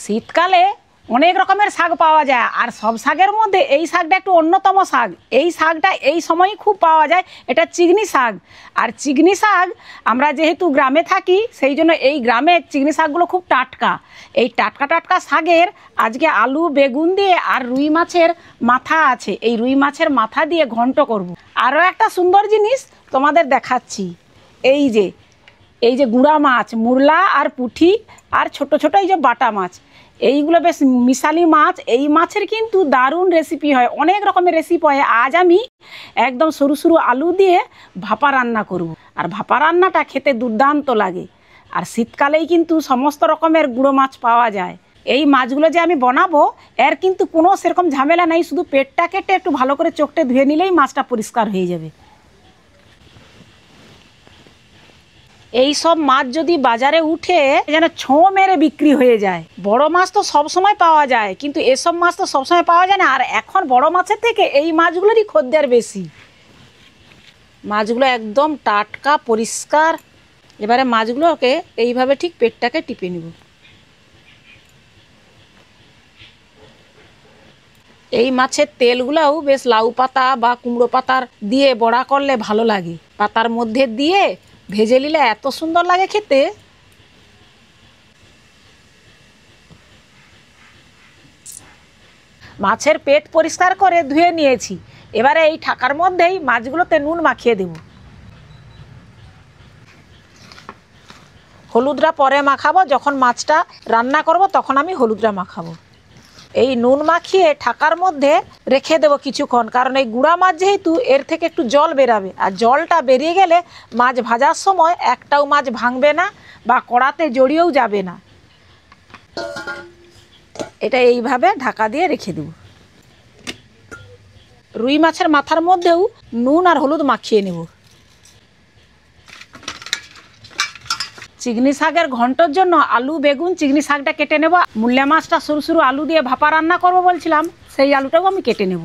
শীতকালে অনেক রকমের শাক পাওয়া যায়, আর সব শাকের মধ্যে এই শাকটা একটু অন্যতম শাক। এই শাকটা এই সময়ই খুব পাওয়া যায়, এটা চিগনি শাক। আর চিগনি শাক আমরা যেহেতু গ্রামে থাকি, সেই জন্য এই গ্রামের চিগনি শাকগুলো খুব টাটকা। এই টাটকা টাটকা শাকের আজকে আলু বেগুন দিয়ে আর রুই মাছের মাথা আছে, এই রুই মাছের মাথা দিয়ে ঘন্ট করব। আরও একটা সুন্দর জিনিস তোমাদের দেখাচ্ছি। এই যে গুঁড়া মাছ, মুরলা আর পুঁটি আর ছোট ছোট এই যে বাটা মাছ, এইগুলো বেশ মিশালি মাছ। এই মাছের কিন্তু দারুণ রেসিপি হয়, অনেক রকমের রেসিপি হয়। আজ আমি একদম সরু সরু আলু দিয়ে ভাপা রান্না করব। আর ভাপা রান্নাটা খেতে দুর্দান্ত লাগে। আর শীতকালেই কিন্তু সমস্ত রকমের গুঁড়ো মাছ পাওয়া যায়। এই মাছগুলো যে আমি বানাবো, এর কিন্তু কোনো সেরকম ঝামেলা নেই, শুধু পেটটা কেটে একটু ভালো করে চোখটে ধুয়ে নিলেই মাছটা পরিষ্কার হয়ে যাবে। এই সব মাছ যদি বাজারে উঠে যেন ছোঁ মেরে বিক্রি হয়ে যায়। বড় মাছ তো সবসময় পাওয়া যায়, কিন্তু এসব মাছ তো সবসময় পাওয়া যায় না। আর এখন বড় মাছের থেকে এই মাছগুলোরই খদ্দের বেশি। মাছগুলো একদম টাটকা পরিষ্কার। এবারে মাছগুলোকে এইভাবে ঠিক পেটটাকে টিপে নিব। এই মাছের তেলগুলোও বেশ লাউ পাতা বা কুমড়ো পাতার দিয়ে বড়া করলে ভালো লাগে। পাতার মধ্যে দিয়ে ভেজে নিলে এত সুন্দর লাগে খেতে। মাছের পেট পরিষ্কার করে ধুয়ে নিয়েছি। এবারে এই ঠাকার মধ্যেই মাছগুলোতে নুন মাখিয়ে দেব। হলুদটা পরে মাখাবো, যখন মাছটা রান্না করব তখন আমি হলুদটা মাখাবো। এই নুন মাখিয়ে ঠাকার মধ্যে রেখে দেবো কিছুক্ষণ, কারণ এই গুঁড়া মাছ যেহেতু এর থেকে একটু জল বেরাবে। আর জলটা বেরিয়ে গেলে মাছ ভাজার সময় একটাও মাছ ভাঙবে না বা কড়াতে জড়িয়েও যাবে না। এটা এইভাবে ঢাকা দিয়ে রেখে দেব। রুই মাছের মাথার মধ্যেও নুন আর হলুদ মাখিয়ে নেব। চিংড়ি শাকের ঘন্টর জন্য আলু বেগুন চিংড়ি শাকটা কেটে নেব। মূল্যা মাছটা সরু সরু আলু দিয়ে ভাপা রান্না করব বলছিলাম, সেই আলুটাও আমি কেটে নেব।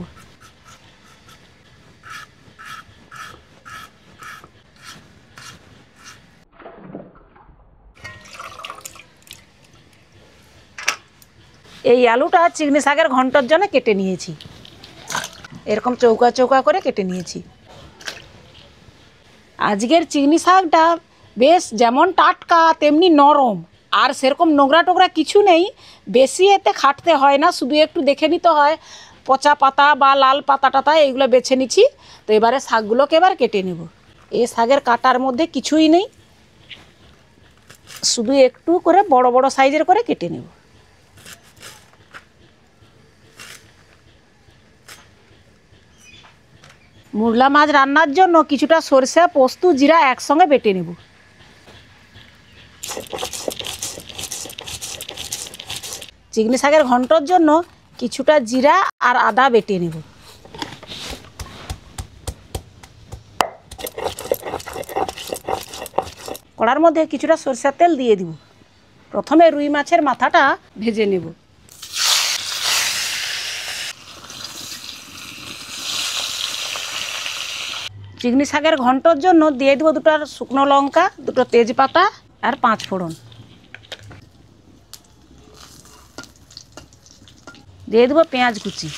এই আলুটা চিংড়ি শাকের ঘন্টর জন্য কেটে নিয়েছি, এরকম চৌকা চৌকা করে কেটে নিয়েছি। আজকের চিংড়ি শাকটা বেশ যেমন টাটকা তেমনি নরম, আর সেরকম নোংরা টোংরা কিছু নেই। বেশি এতে খাটতে হয় না, শুধু একটু দেখে নিতে হয় পচা পাতা বা লাল পাতা টাতা এইগুলো বেছে নিচ্ছি। তো এবারে শাকগুলোকে এবার কেটে নেব। এই শাকের কাটার মধ্যে কিছুই নেই, শুধু একটু করে বড় বড় সাইজের করে কেটে নেব। মুরলা মাছ রান্নার জন্য কিছুটা সরষে পোস্ত জিরা একসঙ্গে বেটে নেব। চিংড়ি শাকের ঘন্টর জন্য কিছুটা জিরা আর আদা বেটে নেব। কড়ার মধ্যে কিছুটা সরষের তেল দিয়ে দিব। প্রথমে রুই মাছের মাথাটা ভেজে নেব। চিংড়ি শাকের ঘন্টর জন্য দিয়ে দেবো দুটো শুকনো লঙ্কা, দুটো তেজপাতা আর 5 ফোড়ন। দিয়ে দেবো পেঁয়াজ কুচি।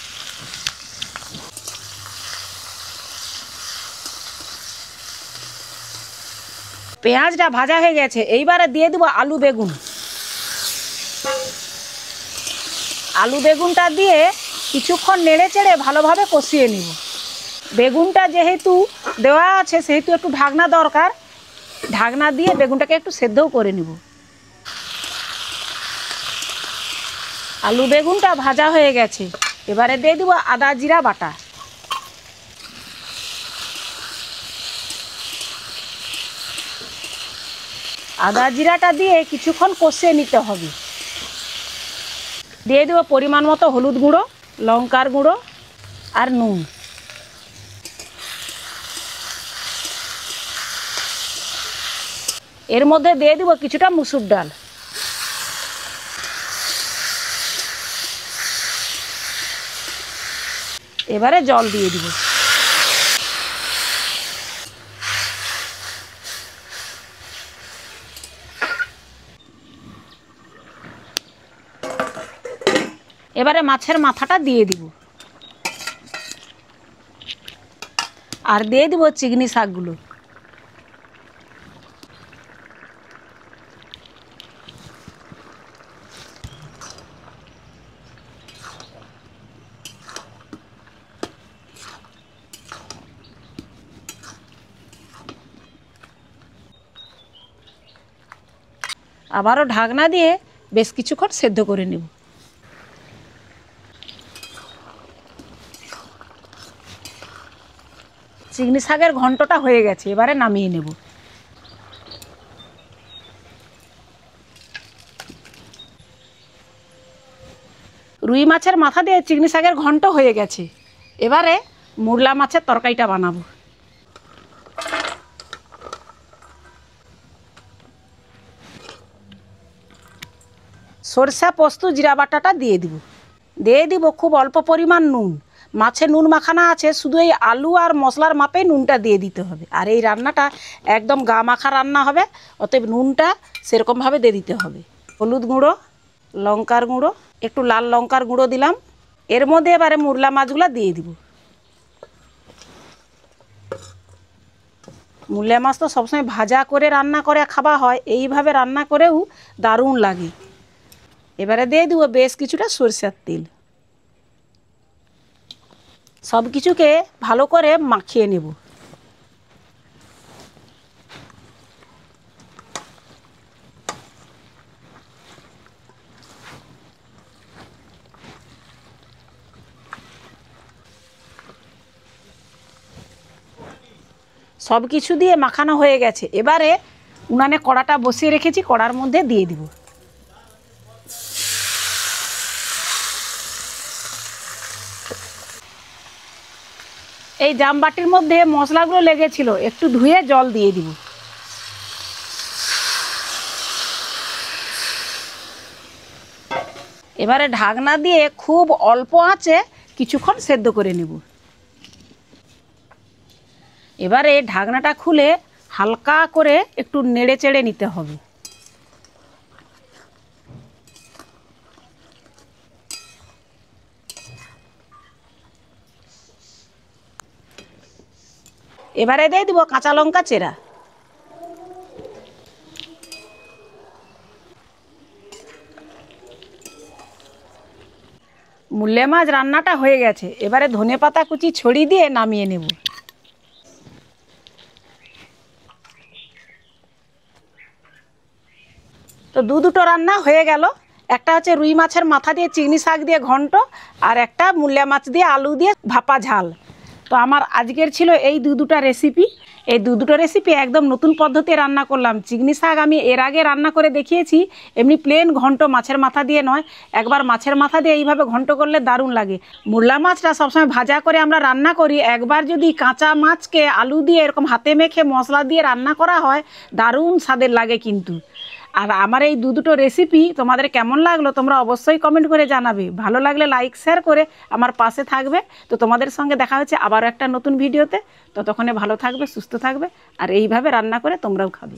পেঁয়াজটা ভাজা হয়ে গেছে, এইবারে দিয়ে দেবো আলু বেগুন। আলু বেগুনটা দিয়ে কিছুক্ষণ নেড়ে চেড়ে ভালোভাবে কষিয়ে নিব। বেগুনটা যেহেতু দেওয়া আছে সেহেতু একটু ঢাকনা দরকার, ঢাকনা দিয়ে বেগুনটাকে একটু সেদ্ধও করে নিব। আলু বেগুনটা ভাজা হয়ে গেছে, এবারে দিয়ে দেবো আদা জিরা বাটা। আদা জিরাটা দিয়ে কিছুক্ষণ কষিয়ে নিতে হবে। দিয়ে দেবো পরিমাণ মতো হলুদ গুঁড়ো, লঙ্কার গুঁড়ো আর নুন। এর মধ্যে দিয়ে দেবো কিছুটা মুসুর ডাল। এবারে জল দিয়ে দিব। এবারে মাছের মাথাটা দিয়ে দিব, আর দিয়ে দিব চিংড়ি শাকগুলো। আবারও ঢাকনা দিয়ে বেশ কিছুক্ষণ সেদ্ধ করে নেব। চিংড়ি শাকের ঘন্টটা হয়ে গেছে, এবারে নামিয়ে নেব। রুই মাছের মাথা দিয়ে চিংড়ি শাকের ঘন্ট হয়ে গেছে, এবারে মুরলা মাছের তরকারিটা বানাবো। সরষা পোস্ত জিরা বাটাটা দিয়ে দিব খুব অল্প পরিমাণ নুন। মাছে নুন মাখানা আছে, শুধু এই আলু আর মশলার মাপে নুনটা দিয়ে দিতে হবে। আর এই রান্নাটা একদম গা মাখা রান্না হবে, অতএব নুনটা সেরকমভাবে দিয়ে দিতে হবে। হলুদ গুঁড়ো, লঙ্কার গুঁড়ো, একটু লাল লঙ্কার গুঁড়ো দিলাম। এর মধ্যে এবারে মুরলা মাছগুলো দিয়ে দিব। মুরলা মাছ তো সবসময় ভাজা করে রান্না করে খাওয়া হয়, এইভাবে রান্না করেও দারুণ লাগে। এবারে দিয়ে দিব বেশ কিছুটা সরষের তেল। সব কিছুকে ভালো করে মাখিয়ে নেব। সব কিছু দিয়ে মাখানো হয়ে গেছে, এবারে উনানে কড়াটা বসিয়ে রেখেছি, কড়ার মধ্যে দিয়ে দিব। এই জামবাটির মধ্যে মশলাগুলো লেগেছিল, একটু ধুয়ে জল দিয়ে দিব। এবারে ঢাকনা দিয়ে খুব অল্প আঁচে কিছুক্ষণ সেদ্ধ করে নেব। এবারে ঢাকনাটা খুলে হালকা করে একটু নেড়ে চেড়ে নিতে হবে। এবারে দিয়ে দিব কাঁচা লঙ্কা চেরা। মুরলা মাছ রান্নাটা হয়ে গেছে, এবারে ধনেপাতা কুচি ছড়িয়ে দিয়ে নামিয়ে নেব। তো দুটো রান্না হয়ে গেল। একটা হচ্ছে রুই মাছের মাথা দিয়ে চিংড়ি শাক দিয়ে ঘন্ট, আর একটা মুরলা মাছ দিয়ে আলু দিয়ে ভাপা ঝাল। তো আমার আজকের ছিল এই দুটো রেসিপি। এই দুটো রেসিপি একদম নতুন পদ্ধতি রান্না করলাম। চিংড়ি শাক আমি এর আগে রান্না করে দেখিয়েছি, এমনি প্লেন ঘন্ট, মাছের মাথা দিয়ে নয়। একবার মাছের মাথা দিয়ে এইভাবে ঘন্ট করলে দারুণ লাগে। মুরলা মাছটা সবসময় ভাজা করে আমরা রান্না করি, একবার যদি কাঁচা মাছকে আলু দিয়ে এরকম হাতে মেখে মশলা দিয়ে রান্না করা হয়, দারুণ স্বাদের লাগে কিন্তু। আর আমার এই দুটো রেসিপি তোমাদের কেমন লাগলো তোমরা অবশ্যই কমেন্ট করে জানাবে। ভালো লাগলে লাইক শেয়ার করে আমার পাশে থাকবে। তো তোমাদের সঙ্গে দেখা হচ্ছে আবারও একটা নতুন ভিডিওতে। ততক্ষণে ভালো থাকবে, সুস্থ থাকবে, আর এইভাবে রান্না করে তোমরাও খাবে।